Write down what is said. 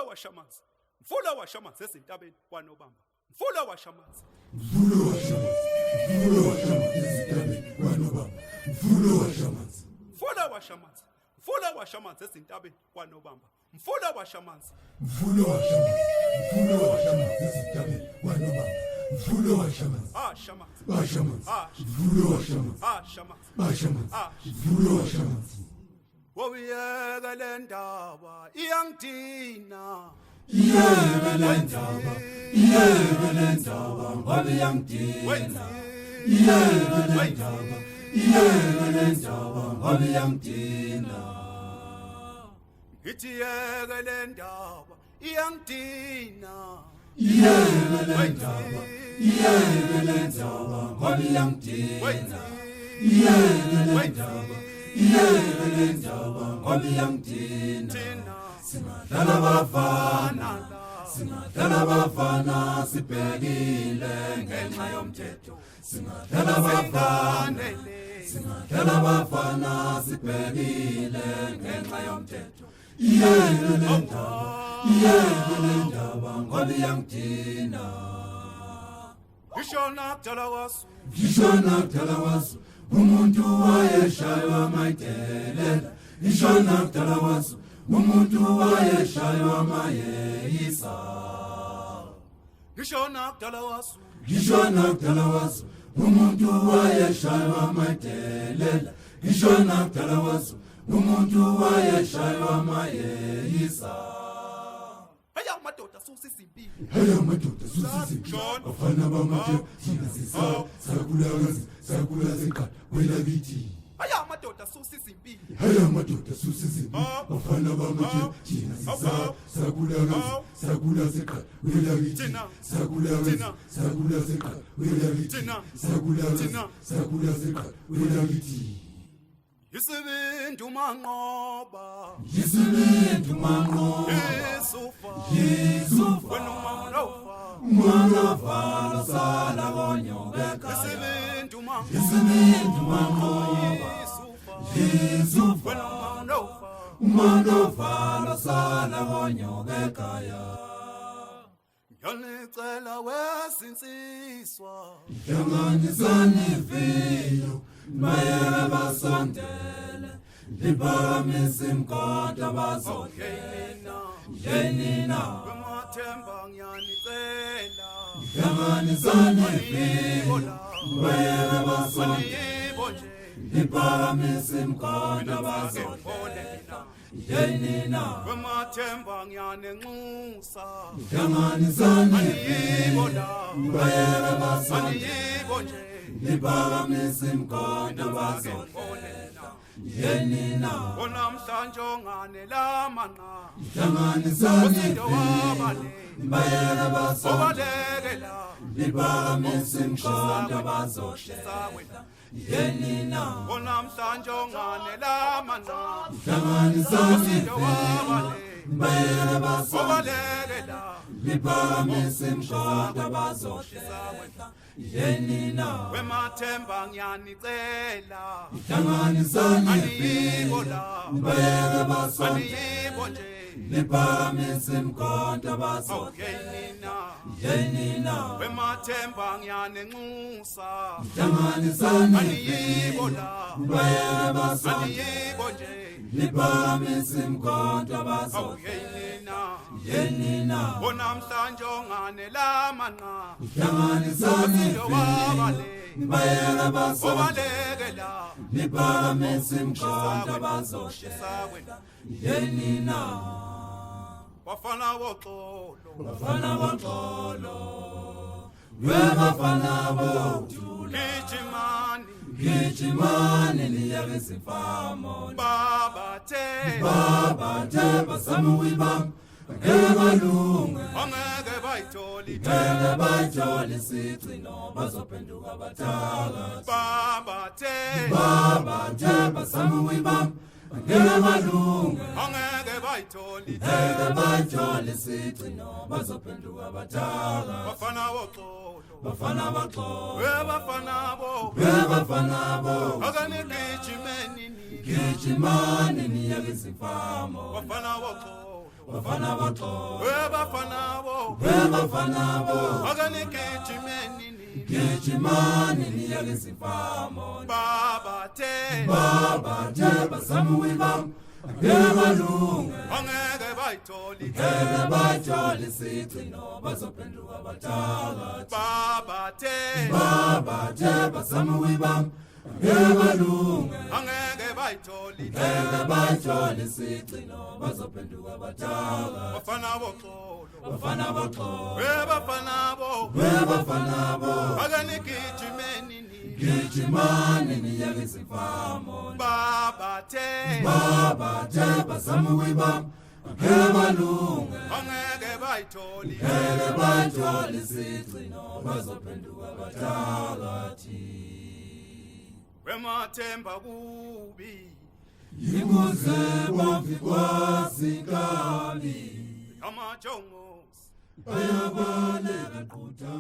washamanzi. Mfula washamanzi ezintabeni kwaNobamba. Mfula washamanzi. Mfula washamanzi ezintabeni kwaNobamba. Mfula washamanzi. Mfula washamanzi. Mfula washamanzi ezintabeni kwaNobamba. Mfula washamanzi. Mfula washamanzi. Mfula washamanzi ezintabeni kwaNobamba. Mfula washamanzi. Shamanzi. Shamanzi. Mfula washamanzi. Shamanzi. Shamanzi. Mfula washamanzi. Wawuyeke le ndaba iyangidina. Iyeke le ndaba ngoba iyangidina. Iyeke le ndaba ngoba iyangidina. Ngithi yeke le ndaba iyangidina. Iyeke le ndaba ngoba iyangidina. Iyeke le ndaba ngoba iyangidina. Singadlala bafana sibhekile ngenxa yomthetho. Singadlala bafana sibhekile ngenxa yomthetho. Iyeke le ndaba ngoba iyangidina. Ngisho nakudala kwaso umuntu wayeshaywa amadelela. Ngisho nakudala kwaso umuntu wayeshaywa amayeyisa. Ngisho nakudala kwaso umuntu wayeshaywa amadelela. Ngisho nakudala kwaso umuntu wayeshaywa amayeyisa. Haya madoda susisimpilo. Bafana bamaje thina sisaba sakula zeqa wela kithi. Haya madoda susisimpilo. Bafana bamaje thina sisaba sakula zeqa wela kithi. Sakula zeqa wela kithi. Sakula zeqa wela kithi. Yisibindu manqoba. Yesufa wena umanofa sala konyobeka. Yisibindu manqoba. Yesufa wena umanofa sala konyobeka ya. Ngiyanicela wesinsiswa. Hlanganisani viyo mayela basondele. Liphakamise imkoda bazodlela. Yenina Wemathemba ngiyanicela. hlanganisani viyo mayela basondele. Yibonje Liphakamise imkoda bazodlela. Yenina wemathemba ngiyanenxusa. hlanganisani Yibona mayela basondele. yibonje Liphakamise imkoda bazodlela. Yenina onamhlanje onganelama hlanganisani Usindo wabale mayela basondele. obalekela Liphakamise imkoda bazodlela. Yenina onamhlanje onganelama hlanganisani Usindo wabale mayela basondele. obalekela Liphakamise imkoda bazodlela. Yenina wemathemba ngiyanicela. hlanganisani Yibona mayela basondele. yibonje Liphakamise imkoda bazodlela. yenina Yenina wemathemba ngiyanenxusa. hlanganisani Yibona mayela basondele. yibonje Liphakamise imkoda bazodlela. yenina Yenina onamhlanje onganelama hlanganisani Usindo wabale mayela basondele. obalekela Liphakamise imkoda bazodlela. Yenina wafana woxolo bafana baxolo webafana bothula. Gijimani niyeke izimfamo. Babathe bazama ukuyibamba ngeke balunge. angeke bayitholi Ngeke bayithole isigcino bazophenduka bathakathi. Babathe bazama ukuyibamba ngeke balunge. angeke bayitholi Ngeke bayithole isigcino bazophenduka bathakathi. bafana woxolo Bafana baxolo webafana webafana bo. akanigijimeni Gijimani niyeke izimfamo. bafana woxolo bafana boxolo bafana bo akanigijimeni gijimani niyake sifamo baba te bazama uyibamba ngebalunga angeke bayitholi sigcino bazophenduka bathakathi baba te bazama uyibamba ngebalunga angeke bayitholi sigcino bazophenduka bathakathi bafana bo akanigijimeni gijimani niyake sifamo baba te bazama uyibamba ngebalunga angeke bayitholi sigcino bazophenduka bathakathi wemathemba kubi yinguze bafikwazinkabi amajongos ayabaleka qhutha